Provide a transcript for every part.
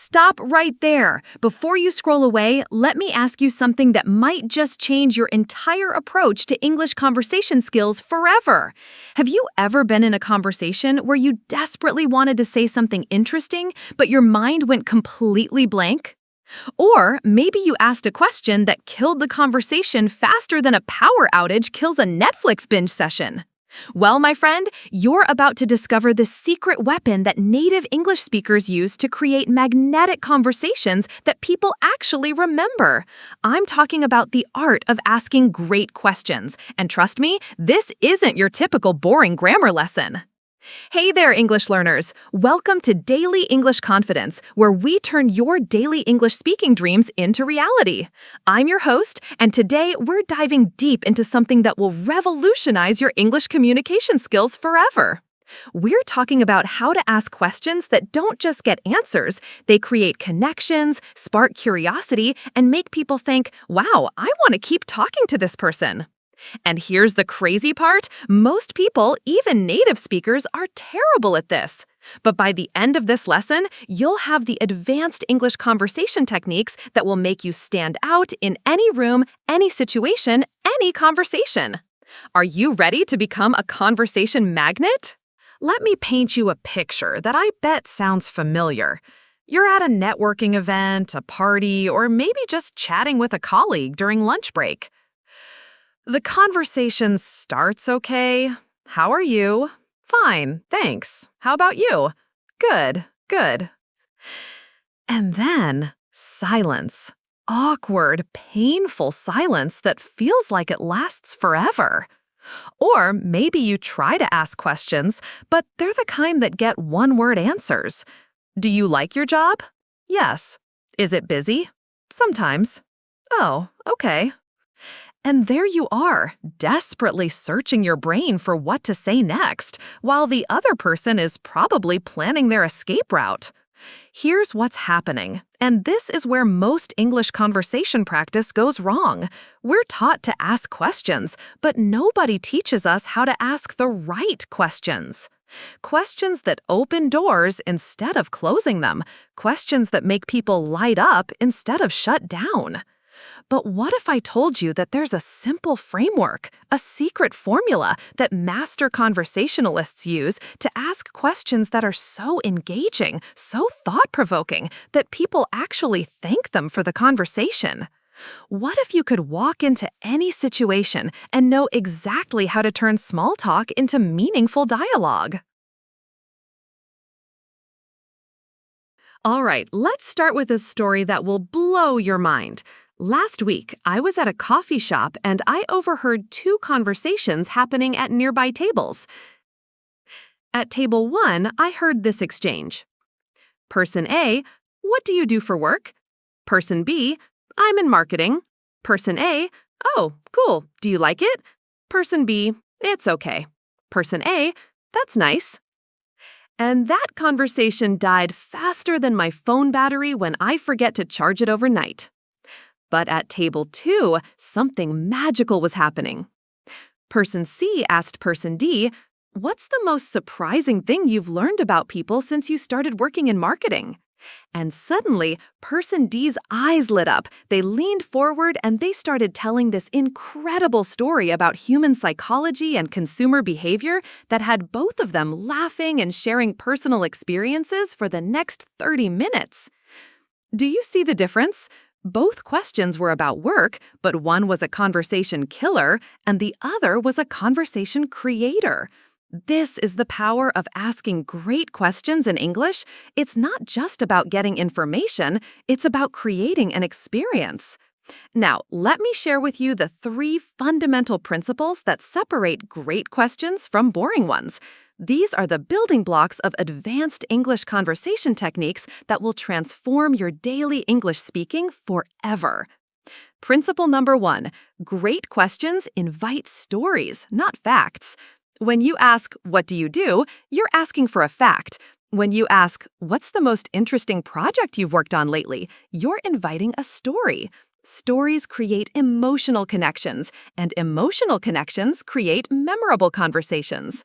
Stop right there. Before you scroll away, let me ask you something that might just change your entire approach to English conversation skills forever. Have you ever been in a conversation where you desperately wanted to say something interesting, but your mind went completely blank? Or maybe you asked a question that killed the conversation faster than a power outage kills a Netflix binge session. Well, my friend, you're about to discover the secret weapon that native English speakers use to create magnetic conversations that people actually remember. I'm talking about the art of asking great questions. And trust me, this isn't your typical boring grammar lesson. Hey there, English learners. Welcome to Daily English Confidence, where we turn your daily English speaking dreams into reality. I'm your host, and today we're diving deep into something that will revolutionize your English communication skills forever. We're talking about how to ask questions that don't just get answers. They create connections, spark curiosity, and make people think, wow, I want to keep talking to this person. And here's the crazy part, most people, even native speakers, are terrible at this. But by the end of this lesson, you'll have the advanced English conversation techniques that will make you stand out in any room, any situation, any conversation. Are you ready to become a conversation magnet? Let me paint you a picture that I bet sounds familiar. You're at a networking event, a party, or maybe just chatting with a colleague during lunch break. The conversation starts okay. How are you? Fine, thanks. How about you? Good, good. And then silence. Awkward, painful silence that feels like it lasts forever. Or maybe you try to ask questions, but they're the kind that get one-word answers. Do you like your job? Yes. Is it busy? Sometimes. Oh, okay. And there you are, desperately searching your brain for what to say next, while the other person is probably planning their escape route. Here's what's happening, and this is where most English conversation practice goes wrong. We're taught to ask questions, but nobody teaches us how to ask the right questions. Questions that open doors instead of closing them. Questions that make people light up instead of shut down. But what if I told you that there's a simple framework, a secret formula that master conversationalists use to ask questions that are so engaging, so thought-provoking, that people actually thank them for the conversation? What if you could walk into any situation and know exactly how to turn small talk into meaningful dialogue? All right, let's start with a story that will blow your mind. Last week, I was at a coffee shop and I overheard two conversations happening at nearby tables. At table 1, I heard this exchange. Person A, what do you do for work? Person B, I'm in marketing. Person A, oh, cool, do you like it? Person B, it's okay. Person A, that's nice. And that conversation died faster than my phone battery when I forget to charge it overnight. But at table 2, something magical was happening. Person C asked Person D, what's the most surprising thing you've learned about people since you started working in marketing? And suddenly, Person D's eyes lit up. They leaned forward and they started telling this incredible story about human psychology and consumer behavior that had both of them laughing and sharing personal experiences for the next 30 minutes. Do you see the difference? Both questions were about work, but one was a conversation killer and the other was a conversation creator. This is the power of asking great questions in English. It's not just about getting information, it's about creating an experience. Now, let me share with you the 3 fundamental principles that separate great questions from boring ones. These are the building blocks of advanced English conversation techniques that will transform your daily English speaking forever. Principle number 1, great questions invite stories, not facts. When you ask, what do you do, you're asking for a fact. When you ask, what's the most interesting project you've worked on lately, you're inviting a story. Stories create emotional connections, and emotional connections create memorable conversations.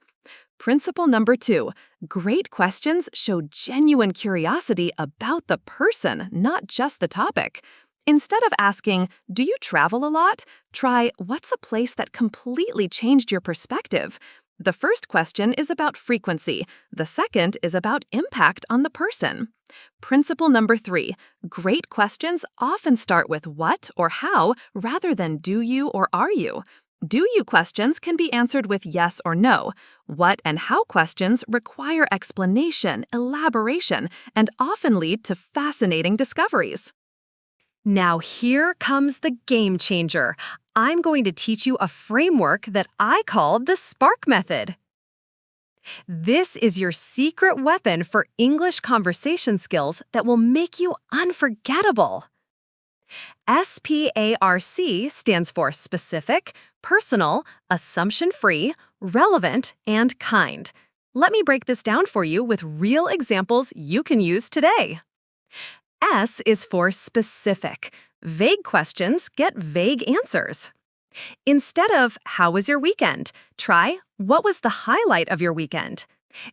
Principle number 2. Great questions show genuine curiosity about the person, not just the topic. Instead of asking, "Do you travel a lot?" try, "What's a place that completely changed your perspective?" The first question is about frequency. The second is about impact on the person. Principle number 3. Great questions often start with what or how rather than do you or are you. Do you questions can be answered with yes or no. What and how questions require explanation, elaboration, and often lead to fascinating discoveries. Now here comes the game changer. I'm going to teach you a framework that I call the SPARK method. This is your secret weapon for English conversation skills that will make you unforgettable. SPARC stands for specific, personal, assumption-free, relevant, and kind. Let me break this down for you with real examples you can use today. S is for specific. Vague questions get vague answers. Instead of, "How was your weekend?" try, "What was the highlight of your weekend?"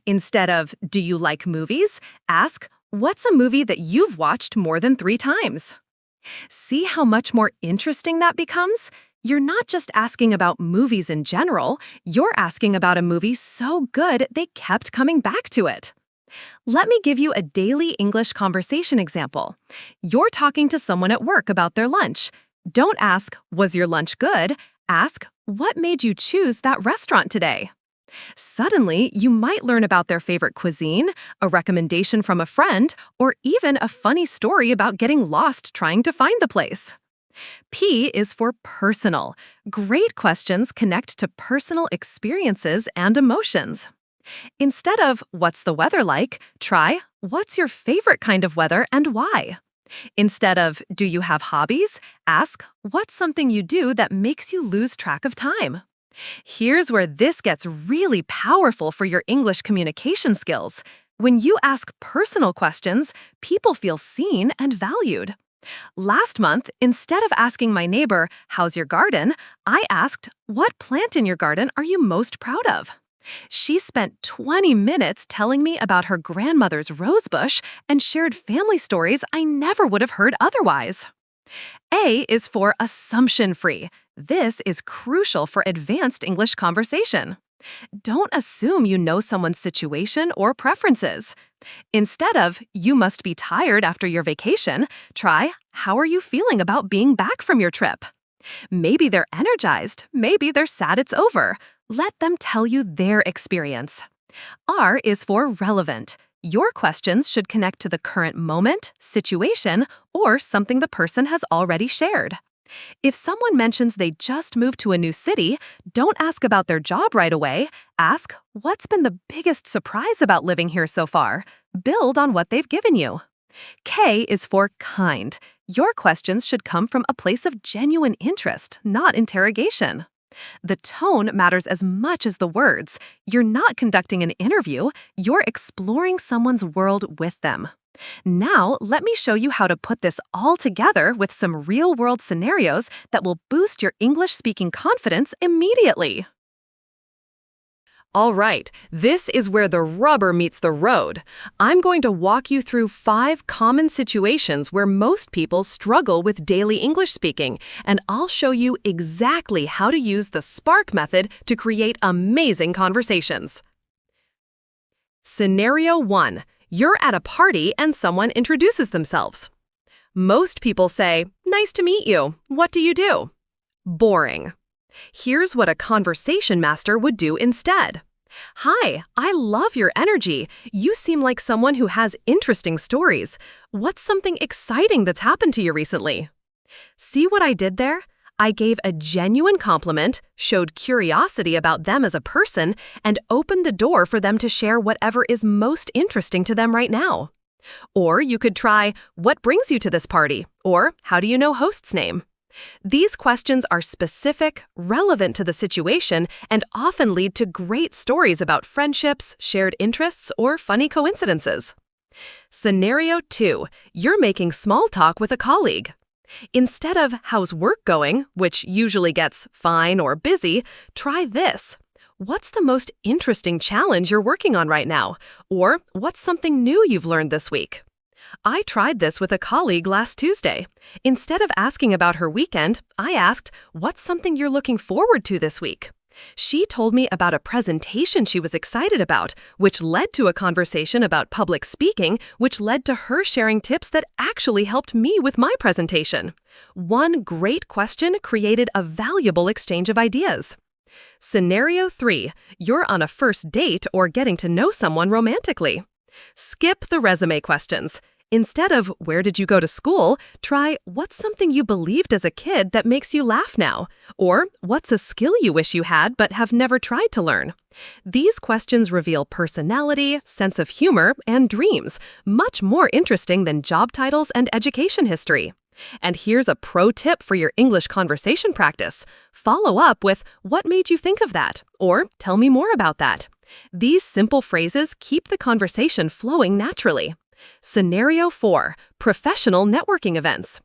Instead of, "Do you like movies?" ask, "What's a movie that you've watched more than 3 times?" See how much more interesting that becomes? You're not just asking about movies in general, you're asking about a movie so good they kept coming back to it. Let me give you a daily English conversation example. You're talking to someone at work about their lunch. Don't ask, "Was your lunch good?" Ask, "What made you choose that restaurant today?" Suddenly, you might learn about their favorite cuisine, a recommendation from a friend, or even a funny story about getting lost trying to find the place. P is for personal. Great questions connect to personal experiences and emotions. Instead of, "What's the weather like?" try, "What's your favorite kind of weather and why?" Instead of, "Do you have hobbies?" ask, "What's something you do that makes you lose track of time?" Here's where this gets really powerful for your English communication skills. When you ask personal questions, people feel seen and valued. Last month, instead of asking my neighbor, "How's your garden?" I asked, "What plant in your garden are you most proud of?" She spent 20 minutes telling me about her grandmother's rosebush and shared family stories I never would have heard otherwise. A is for assumption-free. This is crucial for advanced English conversation. Don't assume you know someone's situation or preferences. Instead of, "You must be tired after your vacation," try, "How are you feeling about being back from your trip?" Maybe they're energized, maybe they're sad it's over. Let them tell you their experience. R is for relevant. Your questions should connect to the current moment, situation, or something the person has already shared. If someone mentions they just moved to a new city, don't ask about their job right away. Ask, "What's been the biggest surprise about living here so far?" Build on what they've given you. K is for kind. Your questions should come from a place of genuine interest, not interrogation. The tone matters as much as the words. You're not conducting an interview, you're exploring someone's world with them. Now, let me show you how to put this all together with some real-world scenarios that will boost your English-speaking confidence immediately. All right, this is where the rubber meets the road. I'm going to walk you through 5 common situations where most people struggle with daily English speaking, and I'll show you exactly how to use the SPARK method to create amazing conversations. Scenario 1. You're at a party and someone introduces themselves. Most people say, "Nice to meet you. What do you do?" Boring. Here's what a conversation master would do instead. "Hi, I love your energy. You seem like someone who has interesting stories. What's something exciting that's happened to you recently?" See what I did there? I gave a genuine compliment, showed curiosity about them as a person, and opened the door for them to share whatever is most interesting to them right now. Or you could try, "What brings you to this party?" Or, "How do you know host's name?" These questions are specific, relevant to the situation, and often lead to great stories about friendships, shared interests, or funny coincidences. Scenario 2. You're making small talk with a colleague. Instead of, "How's work going?" which usually gets "fine" or "busy," try this. What's the most interesting challenge you're working on right now? Or what's something new you've learned this week? I tried this with a colleague last Tuesday. Instead of asking about her weekend, I asked, what's something you're looking forward to this week? She told me about a presentation she was excited about, which led to a conversation about public speaking, which led to her sharing tips that actually helped me with my presentation. One great question created a valuable exchange of ideas. Scenario 3. You're on a first date or getting to know someone romantically. Skip the resume questions. Instead of, where did you go to school, try, what's something you believed as a kid that makes you laugh now? Or, what's a skill you wish you had but have never tried to learn? These questions reveal personality, sense of humor, and dreams, much more interesting than job titles and education history. And here's a pro tip for your English conversation practice. Follow up with, what made you think of that? Or, tell me more about that. These simple phrases keep the conversation flowing naturally. Scenario 4. Professional networking events.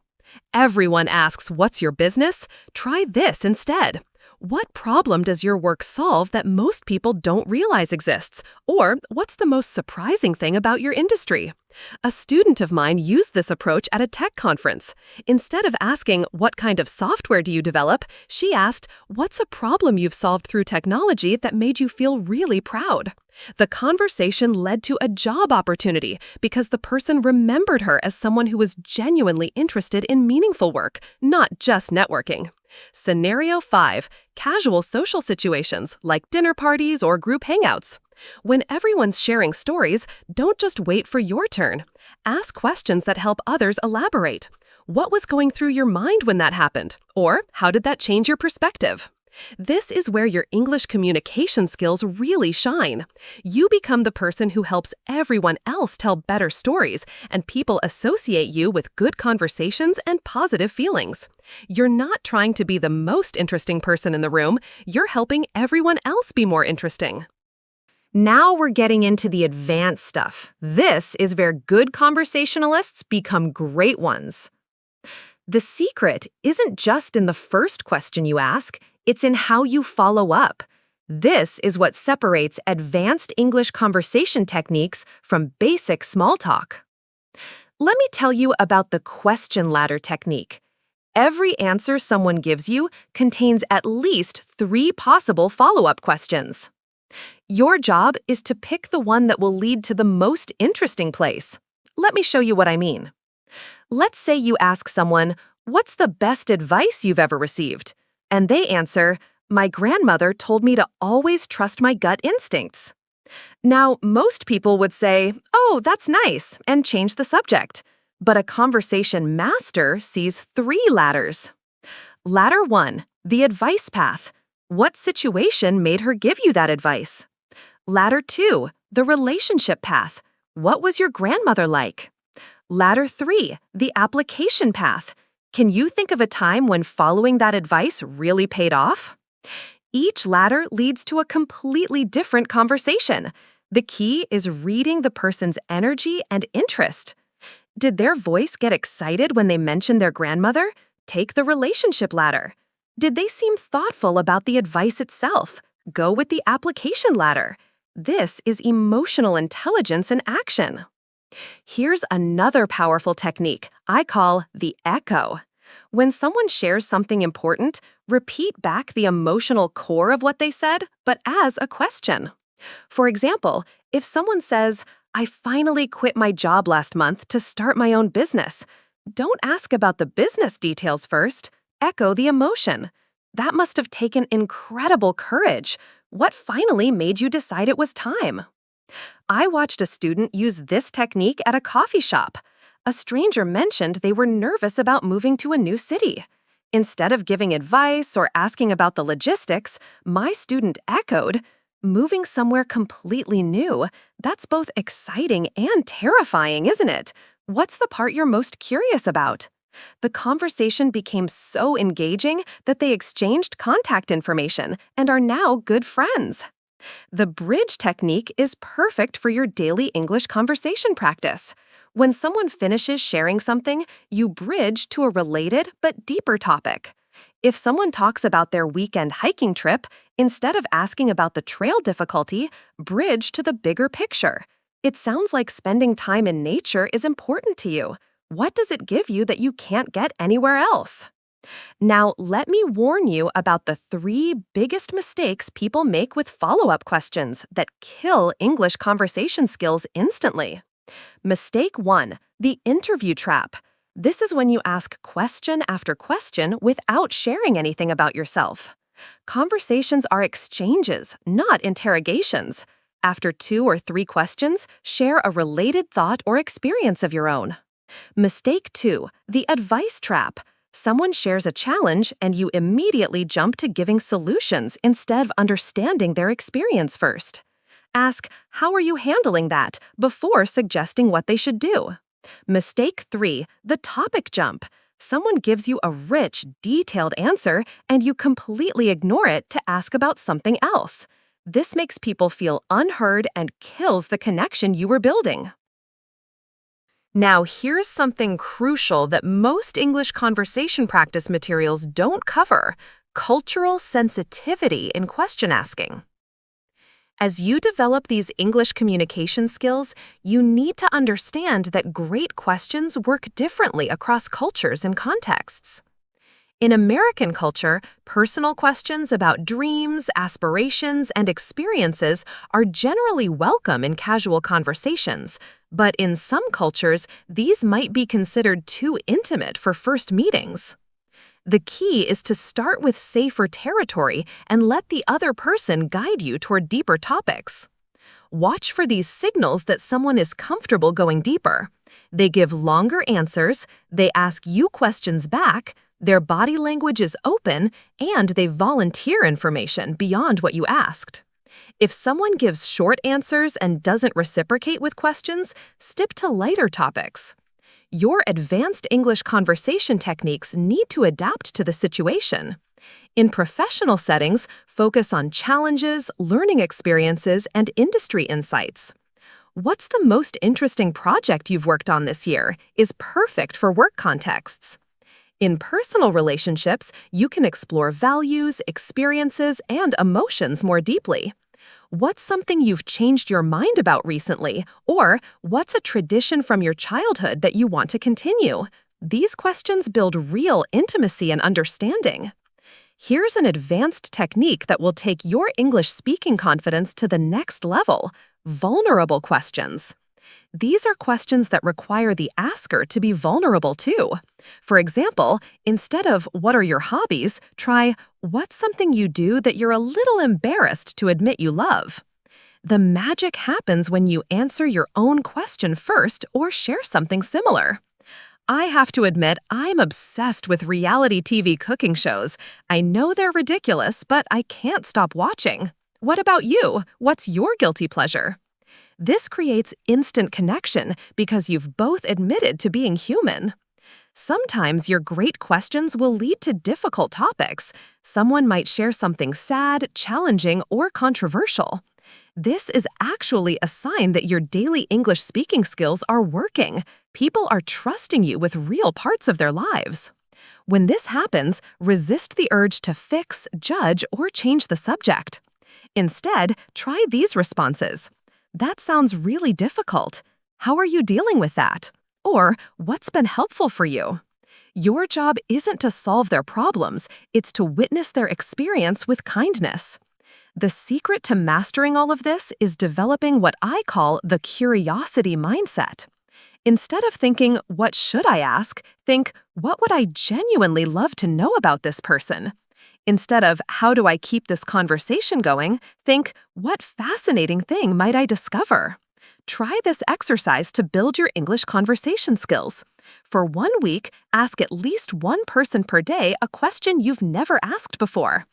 Everyone asks, what's your business? Try this instead. What problem does your work solve that most people don't realize exists? Or what's the most surprising thing about your industry? A student of mine used this approach at a tech conference. Instead of asking, what kind of software do you develop? She asked, what's a problem you've solved through technology that made you feel really proud? The conversation led to a job opportunity because the person remembered her as someone who was genuinely interested in meaningful work, not just networking. Scenario 5. Casual social situations like dinner parties or group hangouts. When everyone's sharing stories, don't just wait for your turn. Ask questions that help others elaborate. What was going through your mind when that happened? Or how did that change your perspective? This is where your English communication skills really shine. You become the person who helps everyone else tell better stories, and people associate you with good conversations and positive feelings. You're not trying to be the most interesting person in the room, you're helping everyone else be more interesting. Now we're getting into the advanced stuff. This is where good conversationalists become great ones. The secret isn't just in the first question you ask, it's in how you follow up. This is what separates advanced English conversation techniques from basic small talk. Let me tell you about the question ladder technique. Every answer someone gives you contains at least 3 possible follow-up questions. Your job is to pick the one that will lead to the most interesting place. Let me show you what I mean. Let's say you ask someone, what's the best advice you've ever received? And they answer, my grandmother told me to always trust my gut instincts. Now, most people would say, oh, that's nice, and change the subject. But a conversation master sees 3 ladders. Ladder 1, the advice path. What situation made her give you that advice? Ladder 2, the relationship path. What was your grandmother like? Ladder 3, the application path. Can you think of a time when following that advice really paid off? Each ladder leads to a completely different conversation. The key is reading the person's energy and interest. Did their voice get excited when they mentioned their grandmother? Take the relationship ladder. Did they seem thoughtful about the advice itself? Go with the application ladder. This is emotional intelligence in action. Here's another powerful technique I call the echo. When someone shares something important, repeat back the emotional core of what they said, but as a question. For example, if someone says, I finally quit my job last month to start my own business, don't ask about the business details first. Echo the emotion. That must have taken incredible courage. What finally made you decide it was time? I watched a student use this technique at a coffee shop. A stranger mentioned they were nervous about moving to a new city. Instead of giving advice or asking about the logistics, my student echoed, moving somewhere completely new, that's both exciting and terrifying, isn't it? What's the part you're most curious about? The conversation became so engaging that they exchanged contact information and are now good friends. The bridge technique is perfect for your daily English conversation practice. When someone finishes sharing something, you bridge to a related but deeper topic. If someone talks about their weekend hiking trip, instead of asking about the trail difficulty, bridge to the bigger picture. It sounds like spending time in nature is important to you. What does it give you that you can't get anywhere else? Now, let me warn you about the 3 biggest mistakes people make with follow-up questions that kill English conversation skills instantly. Mistake 1, the interview trap. This is when you ask question after question without sharing anything about yourself. Conversations are exchanges, not interrogations. After 2 or 3 questions, share a related thought or experience of your own. Mistake 2, the advice trap. Someone shares a challenge and you immediately jump to giving solutions instead of understanding their experience first. Ask, how are you handling that, before suggesting what they should do. Mistake 3, the topic jump. Someone gives you a rich, detailed answer and you completely ignore it to ask about something else. This makes people feel unheard and kills the connection you were building. Now, here's something crucial that most English conversation practice materials don't cover: cultural sensitivity in question asking. As you develop these English communication skills, you need to understand that great questions work differently across cultures and contexts. In American culture, personal questions about dreams, aspirations, and experiences are generally welcome in casual conversations, but in some cultures, these might be considered too intimate for first meetings. The key is to start with safer territory and let the other person guide you toward deeper topics. Watch for these signals that someone is comfortable going deeper. They give longer answers, they ask you questions back, their body language is open, and they volunteer information beyond what you asked. If someone gives short answers and doesn't reciprocate with questions, stick to lighter topics. Your advanced English conversation techniques need to adapt to the situation. In professional settings, focus on challenges, learning experiences, and industry insights. What's the most interesting project you've worked on this year is perfect for work contexts. In personal relationships, you can explore values, experiences, and emotions more deeply. What's something you've changed your mind about recently? Or what's a tradition from your childhood that you want to continue? These questions build real intimacy and understanding. Here's an advanced technique that will take your English speaking confidence to the next level: vulnerable questions. These are questions that require the asker to be vulnerable too. For example, instead of "what are your hobbies," try "what's something you do that you're a little embarrassed to admit you love." The magic happens when you answer your own question first or share something similar. I have to admit, I'm obsessed with reality TV cooking shows. I know they're ridiculous, but I can't stop watching. What about you? What's your guilty pleasure? This creates instant connection because you've both admitted to being human. Sometimes your great questions will lead to difficult topics. Someone might share something sad, challenging, or controversial. This is actually a sign that your daily English speaking skills are working. People are trusting you with real parts of their lives. When this happens, resist the urge to fix, judge, or change the subject. Instead, try these responses. "That sounds really difficult. How are you dealing with that?" Or, "What's been helpful for you?" Your job isn't to solve their problems, it's to witness their experience with kindness. The secret to mastering all of this is developing what I call the curiosity mindset. Instead of thinking, "What should I ask?" think, "What would I genuinely love to know about this person?" Instead of "How do I keep this conversation going?" think, "What fascinating thing might I discover?" Try this exercise to build your English conversation skills. For 1 week, ask at least one person per day a question you've never asked before.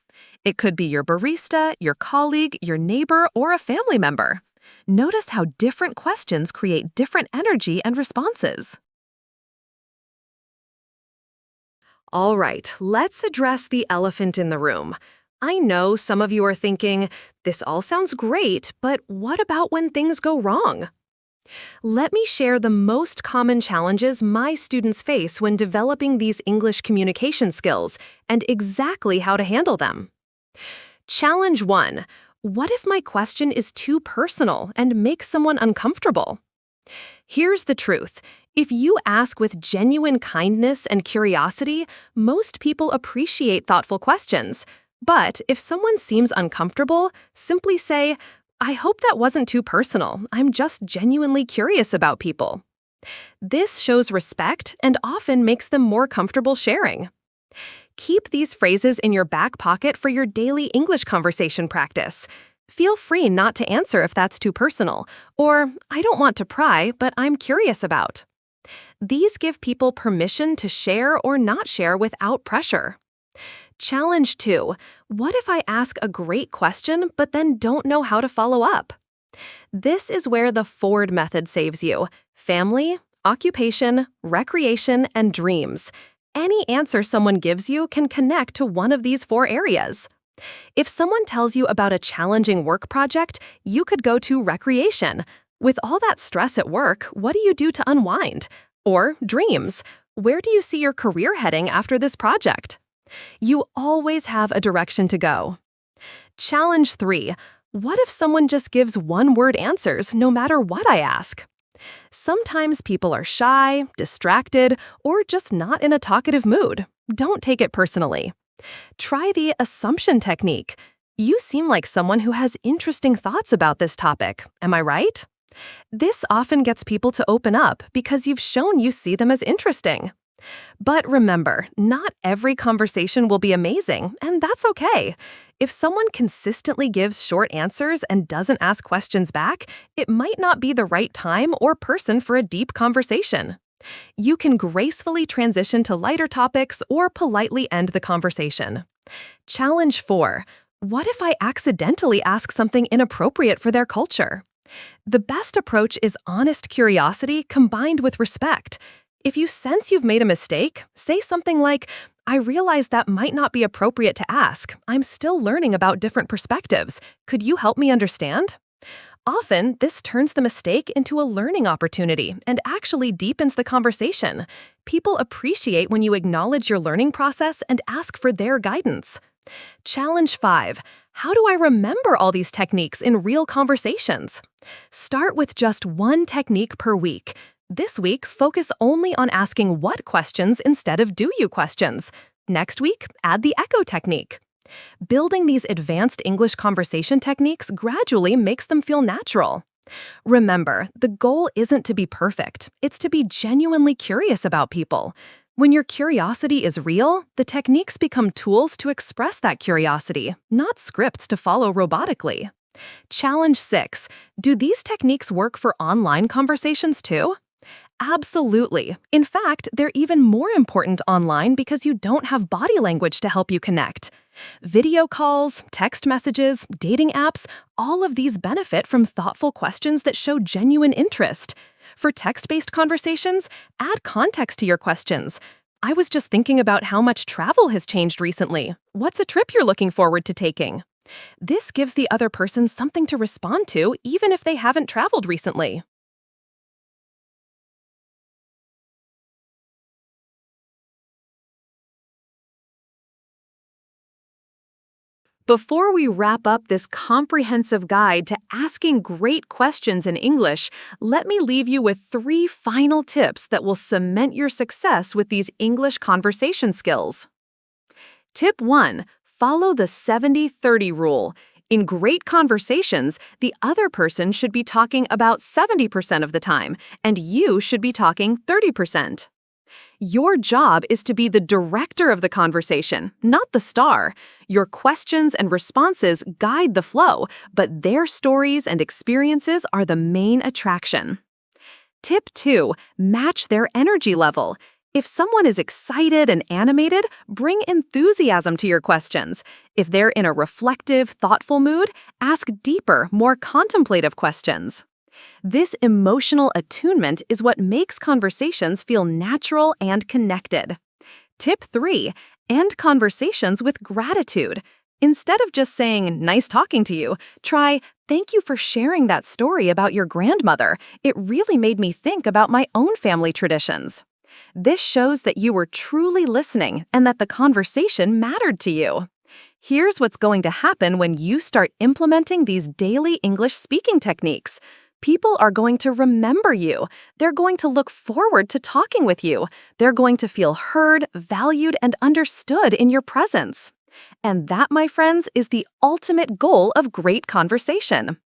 It could be your barista, your colleague, your neighbor, or a family member. Notice how different questions create different energy and responses. All right, let's address the elephant in the room. I know some of you are thinking, this all sounds great, but what about when things go wrong? Let me share the most common challenges my students face when developing these English communication skills and exactly how to handle them. Challenge 1. What if my question is too personal and makes someone uncomfortable? Here's the truth. If you ask with genuine kindness and curiosity, most people appreciate thoughtful questions. But if someone seems uncomfortable, simply say, "I hope that wasn't too personal. I'm just genuinely curious about people." This shows respect and often makes them more comfortable sharing. Keep these phrases in your back pocket for your daily English conversation practice. Feel free not to answer if that's too personal, or "I don't want to pry, but I'm curious about." These give people permission to share or not share without pressure. Challenge 2. What if I ask a great question but then don't know how to follow up? This is where the Ford method saves you. Family, occupation, recreation, and dreams. Any answer someone gives you can connect to one of these 4 areas. If someone tells you about a challenging work project, you could go to recreation. With all that stress at work, what do you do to unwind? Or dreams. Where do you see your career heading after this project? You always have a direction to go. Challenge 3. What if someone just gives one-word answers no matter what I ask? Sometimes people are shy, distracted, or just not in a talkative mood. Don't take it personally. Try the assumption technique. You seem like someone who has interesting thoughts about this topic. Am I right? This often gets people to open up because you've shown you see them as interesting. But remember, not every conversation will be amazing, and that's okay. If someone consistently gives short answers and doesn't ask questions back, it might not be the right time or person for a deep conversation. You can gracefully transition to lighter topics or politely end the conversation. Challenge 4. What if I accidentally ask something inappropriate for their culture? The best approach is honest curiosity combined with respect. If you sense you've made a mistake, say something like, "I realize that might not be appropriate to ask. I'm still learning about different perspectives. Could you help me understand?" Often, this turns the mistake into a learning opportunity and actually deepens the conversation. People appreciate when you acknowledge your learning process and ask for their guidance. Challenge 5. How do I remember all these techniques in real conversations? Start with just one technique per week. This week, focus only on asking what questions instead of do you questions. Next week, add the echo technique. Building these advanced English conversation techniques gradually makes them feel natural. Remember, the goal isn't to be perfect, it's to be genuinely curious about people. When your curiosity is real, the techniques become tools to express that curiosity, not scripts to follow robotically. Challenge 6. Do these techniques work for online conversations too? Absolutely. In fact, they're even more important online because you don't have body language to help you connect. Video calls, text messages, dating apps, all of these benefit from thoughtful questions that show genuine interest. For text-based conversations, add context to your questions. "I was just thinking about how much travel has changed recently. What's a trip you're looking forward to taking?" This gives the other person something to respond to even if they haven't traveled recently. Before we wrap up this comprehensive guide to asking great questions in English, let me leave you with 3 final tips that will cement your success with these English conversation skills. Tip 1. Follow the 70-30 rule. In great conversations, the other person should be talking about 70% of the time, and you should be talking 30%. Your job is to be the director of the conversation, not the star. Your questions and responses guide the flow, but their stories and experiences are the main attraction. Tip 2. Match their energy level. If someone is excited and animated, bring enthusiasm to your questions. If they're in a reflective, thoughtful mood, ask deeper, more contemplative questions. This emotional attunement is what makes conversations feel natural and connected. Tip 3. End conversations with gratitude. Instead of just saying, "Nice talking to you," try, "Thank you for sharing that story about your grandmother. It really made me think about my own family traditions." This shows that you were truly listening and that the conversation mattered to you. Here's what's going to happen when you start implementing these daily English speaking techniques. People are going to remember you. They're going to look forward to talking with you. They're going to feel heard, valued, and understood in your presence. And that, my friends, is the ultimate goal of great conversation.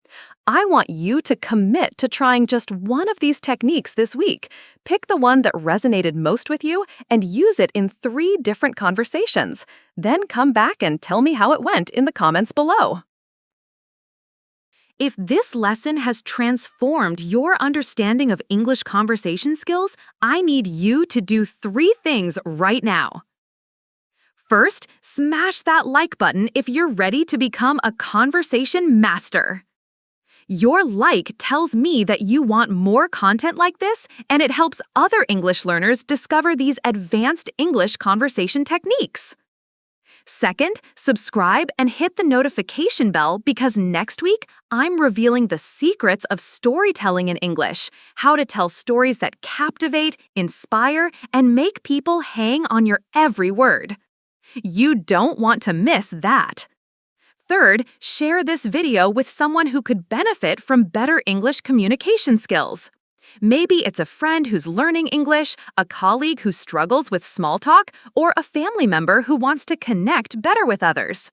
I want you to commit to trying just one of these techniques this week. Pick the one that resonated most with you and use it in 3 different conversations. Then come back and tell me how it went in the comments below. If this lesson has transformed your understanding of English conversation skills, I need you to do 3 things right now. First, smash that like button if you're ready to become a conversation master. Your like tells me that you want more content like this, and it helps other English learners discover these advanced English conversation techniques. Second, subscribe and hit the notification bell because next week, I'm revealing the secrets of storytelling in English, how to tell stories that captivate, inspire, and make people hang on your every word. You don't want to miss that. Third, share this video with someone who could benefit from better English communication skills. Maybe it's a friend who's learning English, a colleague who struggles with small talk, or a family member who wants to connect better with others.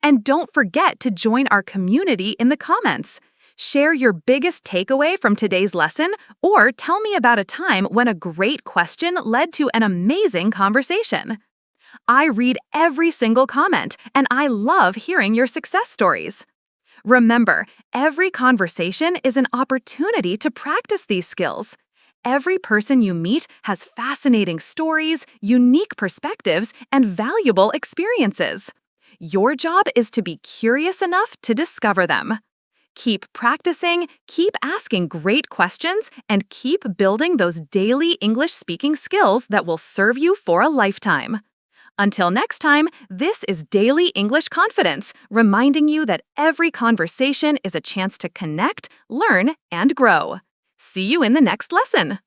And don't forget to join our community in the comments. Share your biggest takeaway from today's lesson, or tell me about a time when a great question led to an amazing conversation. I read every single comment, and I love hearing your success stories. Remember, every conversation is an opportunity to practice these skills. Every person you meet has fascinating stories, unique perspectives, and valuable experiences. Your job is to be curious enough to discover them. Keep practicing, keep asking great questions, and keep building those daily English speaking skills that will serve you for a lifetime. Until next time, this is Daily English Confidence, reminding you that every conversation is a chance to connect, learn, and grow. See you in the next lesson.